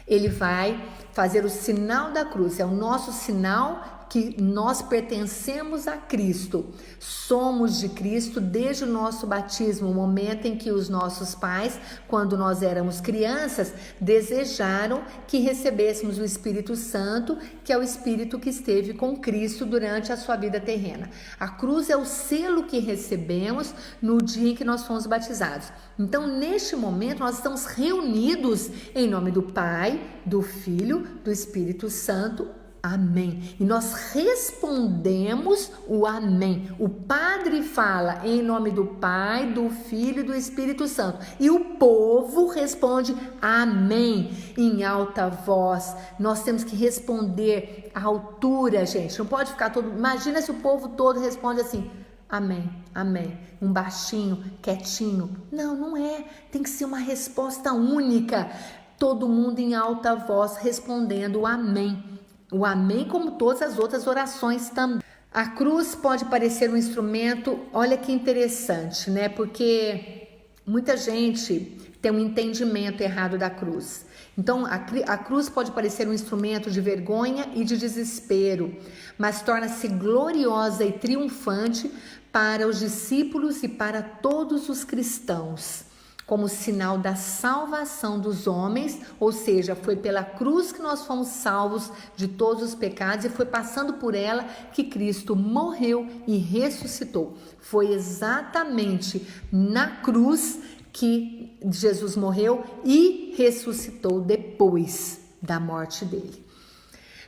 Ele vai fazer o sinal da cruz, é o nosso sinal que nós pertencemos a Cristo, somos de Cristo desde o nosso batismo, o momento em que os nossos pais, quando nós éramos crianças, desejaram que recebêssemos o Espírito Santo, que é o Espírito que esteve com Cristo durante a sua vida terrena. A cruz é o selo que recebemos no dia em que nós fomos batizados. Então, neste momento, nós estamos reunidos em nome do Pai, do Filho, do Espírito Santo. Amém. E nós respondemos o amém. O padre fala em nome do Pai, do Filho e do Espírito Santo. E o povo responde amém em alta voz. Nós temos que responder à altura, gente. Não pode ficar todo... Imagina se o povo todo responde assim, amém, amém. Um baixinho, quietinho. Não, não é. Tem que ser uma resposta única. Todo mundo em alta voz respondendo o amém. O amém, como todas as outras orações também. A cruz pode parecer um instrumento, olha que interessante, né? Porque muita gente tem um entendimento errado da cruz. Então, a cruz pode parecer um instrumento de vergonha e de desespero, mas torna-se gloriosa e triunfante para os discípulos e para todos os cristãos, como sinal da salvação dos homens, ou seja, foi pela cruz que nós fomos salvos de todos os pecados e foi passando por ela que Cristo morreu e ressuscitou. Foi exatamente na cruz que Jesus morreu e ressuscitou depois da morte dele.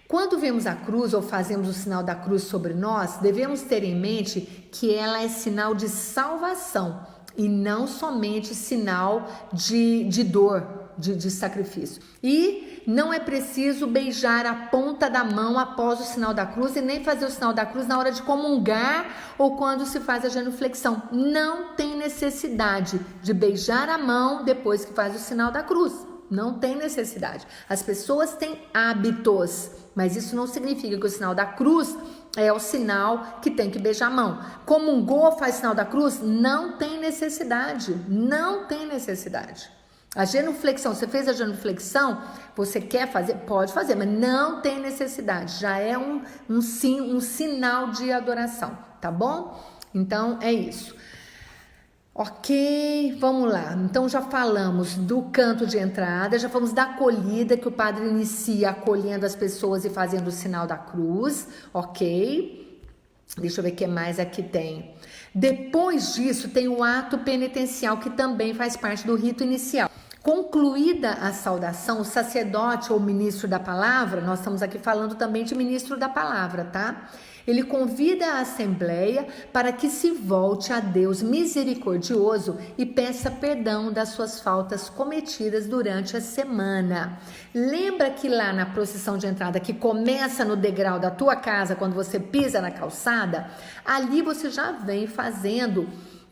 Quando vemos a cruz ou fazemos o sinal da cruz sobre nós, devemos ter em mente que ela é sinal de salvação, e não somente sinal de dor, de sacrifício. E não é preciso beijar a ponta da mão após o sinal da cruz e nem fazer o sinal da cruz na hora de comungar ou quando se faz a genuflexão. Não tem necessidade de beijar a mão depois que faz o sinal da cruz. Não tem necessidade. As pessoas têm hábitos, mas isso não significa que o sinal da cruz é o sinal que tem que beijar a mão. Comungou, faz sinal da cruz? Não tem necessidade. Não tem necessidade. A genuflexão, você fez a genuflexão, você quer fazer? Pode fazer, mas não tem necessidade. Já é um sinal de adoração, tá bom? Então, é isso. Ok, vamos lá. Então já falamos do canto de entrada, já falamos da acolhida, que o padre inicia acolhendo as pessoas e fazendo o sinal da cruz, ok? Deixa eu ver o que mais aqui tem. Depois disso tem o ato penitencial, que também faz parte do rito inicial. Concluída a saudação, o sacerdote ou ministro da palavra, nós estamos aqui falando também de ministro da palavra, tá? Ele convida a assembleia para que se volte a Deus misericordioso e peça perdão das suas faltas cometidas durante a semana. Lembra que lá na procissão de entrada, que começa no degrau da tua casa, quando você pisa na calçada, ali você já vem fazendo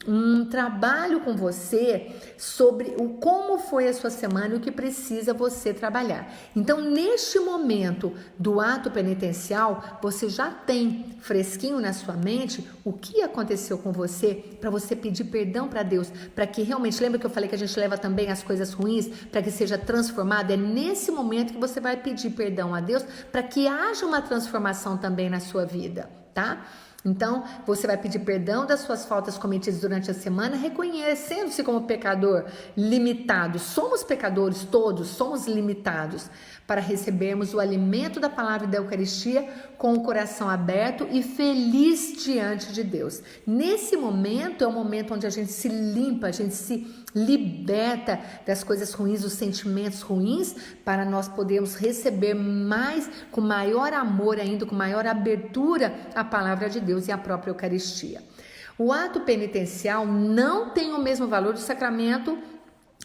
um trabalho com você sobre como foi a sua semana e o que precisa você trabalhar. Então, neste momento do ato penitencial, você já tem fresquinho na sua mente o que aconteceu com você, para você pedir perdão para Deus, para que realmente, lembra que eu falei que a gente leva também as coisas ruins para que seja transformado? É nesse momento que você vai pedir perdão a Deus para que haja uma transformação também na sua vida, tá? Então, você vai pedir perdão das suas faltas cometidas durante a semana, reconhecendo-se como pecador limitado. Somos pecadores todos, somos limitados para recebermos o alimento da palavra e da Eucaristia com o coração aberto e feliz diante de Deus. Nesse momento é o momento onde a gente se limpa, a gente se liberta das coisas ruins, dos sentimentos ruins, para nós podermos receber mais, com maior amor ainda, com maior abertura, a palavra de Deus e a própria Eucaristia. O ato penitencial não tem o mesmo valor do sacramento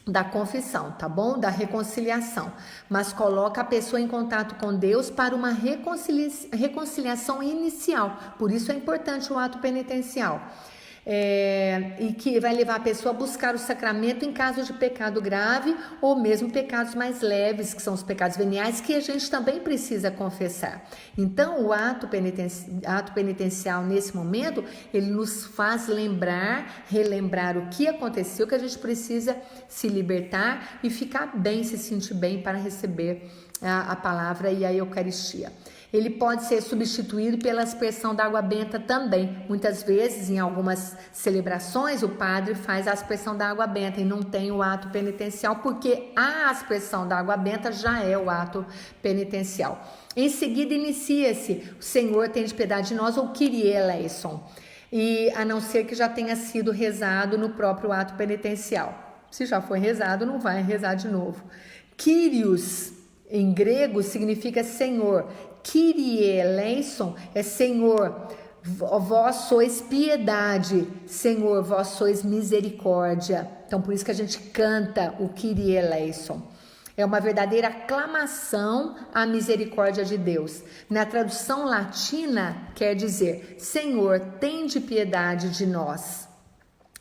da confissão, tá bom? Da reconciliação, mas coloca a pessoa em contato com Deus para uma reconciliação inicial. Por isso é importante o ato penitencial. E que vai levar a pessoa a buscar o sacramento em caso de pecado grave ou mesmo pecados mais leves, que são os pecados veniais, que a gente também precisa confessar. Então, o ato penitencial nesse momento, ele nos faz relembrar o que aconteceu, que a gente precisa se libertar e ficar bem, se sentir bem para receber a palavra e a Eucaristia. Ele pode ser substituído pela aspersão da água benta também. Muitas vezes, em algumas celebrações, o padre faz a aspersão da água benta e não tem o ato penitencial, porque a aspersão da água benta já é o ato penitencial. Em seguida, inicia-se o Senhor tem de piedade de nós ou Kyrie eleison, e a não ser que já tenha sido rezado no próprio ato penitencial. Se já foi rezado, não vai rezar de novo. Kyrios, em grego, significa Senhor. Kyrie eleison é Senhor, vós sois piedade, Senhor, vós sois misericórdia. Então, por isso que a gente canta o Kyrie eleison. É uma verdadeira aclamação à misericórdia de Deus. Na tradução latina, quer dizer, Senhor, tende piedade de nós.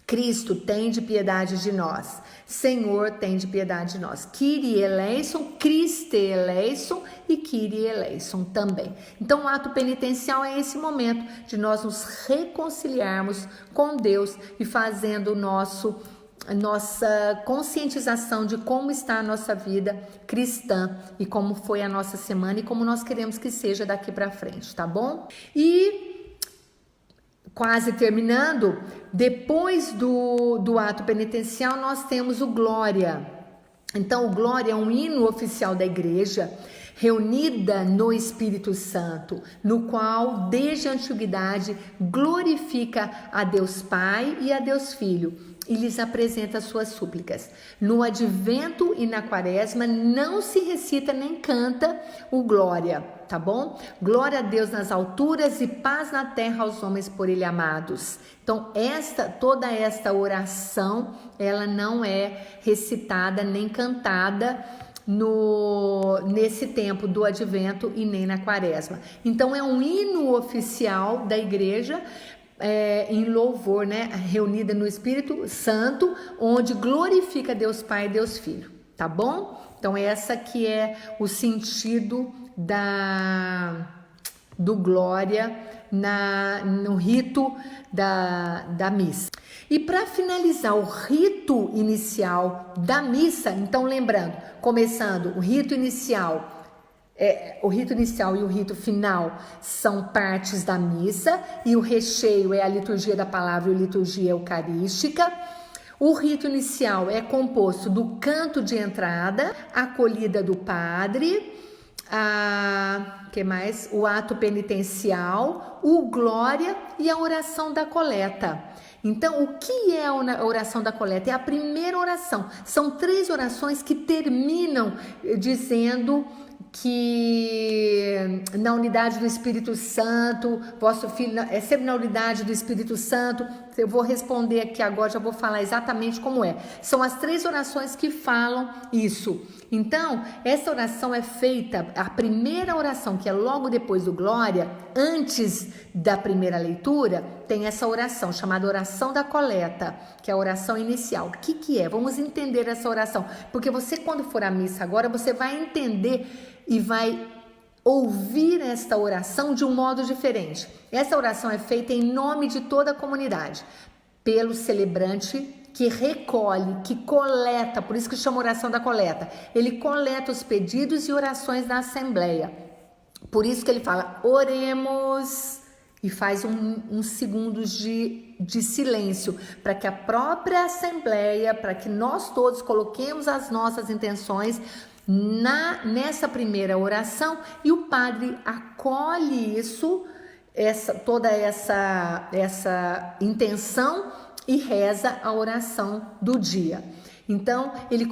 Cristo, tende piedade de nós. Senhor, tende piedade de nós. Kyrie eleison, Christe eleison e Kyrie eleison também. Então, o ato penitencial é esse momento de nós nos reconciliarmos com Deus e fazendo nossa conscientização de como está a nossa vida cristã e como foi a nossa semana e como nós queremos que seja daqui para frente, tá bom? E quase terminando, depois do ato penitencial, nós temos o Glória. Então, o Glória é um hino oficial da igreja, reunida no Espírito Santo, no qual, desde a antiguidade, glorifica a Deus Pai e a Deus Filho, e lhes apresenta suas súplicas. No advento e na quaresma não se recita nem canta o Glória, tá bom? Glória a Deus nas alturas e paz na terra aos homens por ele amados. Então, toda esta oração, ela não é recitada nem cantada nesse tempo do advento e nem na quaresma. Então, é um hino oficial da igreja, em louvor, né? Reunida no Espírito Santo, onde glorifica Deus Pai e Deus Filho, tá bom? Então, essa que é o sentido do Glória no rito da missa. E para finalizar o rito inicial da missa, então lembrando, começando o rito inicial, o rito inicial e o rito final são partes da missa, e o recheio é a liturgia da palavra e a liturgia eucarística. O rito inicial é composto do canto de entrada, a acolhida do padre, o ato penitencial, o Glória e a oração da coleta. Então, o que é a oração da coleta? É a primeira oração. São 3 orações que terminam dizendo que na unidade do Espírito Santo, vosso filho é sempre na unidade do Espírito Santo. Eu vou responder aqui agora, já vou falar exatamente como é. São as 3 orações que falam isso. Então, essa oração é feita, a primeira oração, que é logo depois do Glória, antes da primeira leitura, tem essa oração, chamada oração da coleta, que é a oração inicial. O que é? Vamos entender essa oração, porque você, quando for à missa agora, você vai entender e vai ouvir esta oração de um modo diferente. Essa oração é feita em nome de toda a comunidade, pelo celebrante que recolhe, que coleta, por isso que chama oração da coleta. Ele coleta os pedidos e orações da Assembleia. Por isso que ele fala, oremos, e faz uns segundos de silêncio, para que a própria Assembleia, para que nós todos coloquemos as nossas intenções nessa primeira oração, e o padre acolhe isso, toda essa intenção, e reza a oração do dia. Então, ele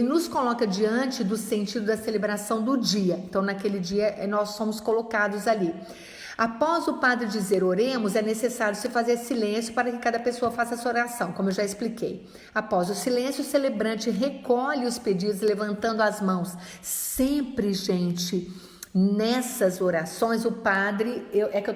nos coloca diante do sentido da celebração do dia. Então, naquele dia, nós somos colocados ali. Após o padre dizer oremos, é necessário se fazer silêncio para que cada pessoa faça a sua oração, como eu já expliquei. Após o silêncio, o celebrante recolhe os pedidos levantando as mãos. Sempre, gente, nessas orações, o padre,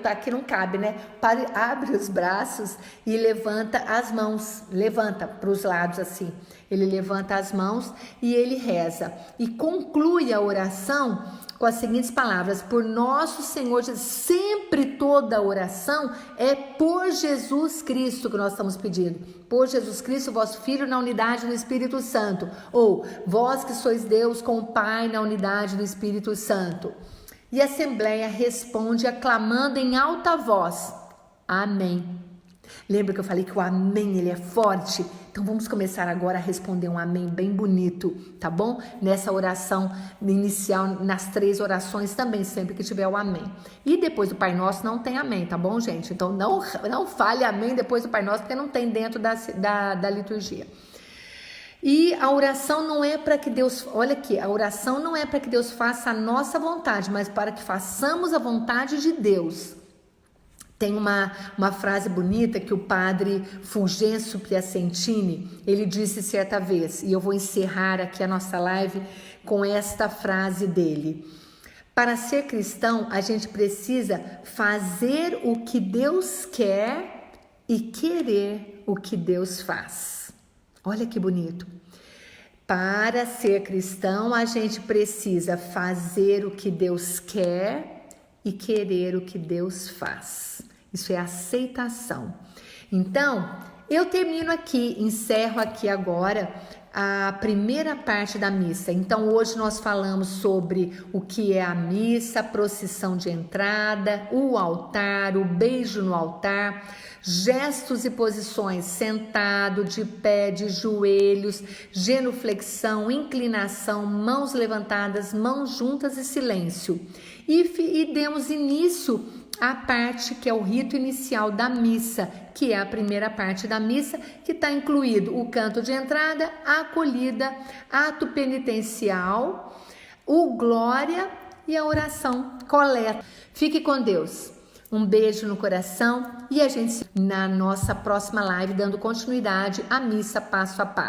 aqui não cabe, né? O padre abre os braços e levanta as mãos, levanta para os lados assim. Ele levanta as mãos e ele reza. E conclui a oração com as seguintes palavras: por nosso Senhor Jesus. Sempre toda a oração é por Jesus Cristo que nós estamos pedindo. Por Jesus Cristo, vosso Filho, na unidade do Espírito Santo. Ou, vós que sois Deus com o Pai, na unidade do Espírito Santo. E a Assembleia responde aclamando em alta voz, amém. Lembra que eu falei que o amém, ele é forte? Então vamos começar agora a responder um amém bem bonito, tá bom? Nessa oração inicial, nas 3 orações também, sempre que tiver o amém. E depois do Pai Nosso não tem amém, tá bom, gente? Então não fale amém depois do Pai Nosso, porque não tem dentro da liturgia. E a oração não é para que Deus, olha aqui, a oração não é para que Deus faça a nossa vontade, mas para que façamos a vontade de Deus. Tem uma frase bonita que o padre Fulgêncio Piacentini, ele disse certa vez, e eu vou encerrar aqui a nossa live com esta frase dele. Para ser cristão, a gente precisa fazer o que Deus quer e querer o que Deus faz. Olha que bonito. Para ser cristão, a gente precisa fazer o que Deus quer e querer o que Deus faz. Isso é aceitação. Então, eu termino aqui, encerro aqui agora a primeira parte da missa. Então, hoje nós falamos sobre o que é a missa, a procissão de entrada, o altar, o beijo no altar, gestos e posições, sentado, de pé, de joelhos, genuflexão, inclinação, mãos levantadas, mãos juntas e silêncio. E demos início à parte que é o rito inicial da missa, que é a primeira parte da missa, que está incluído o canto de entrada, a acolhida, ato penitencial, o glória e a oração coleta. Fique com Deus. Um beijo no coração e a gente na nossa próxima live dando continuidade à missa passo a passo.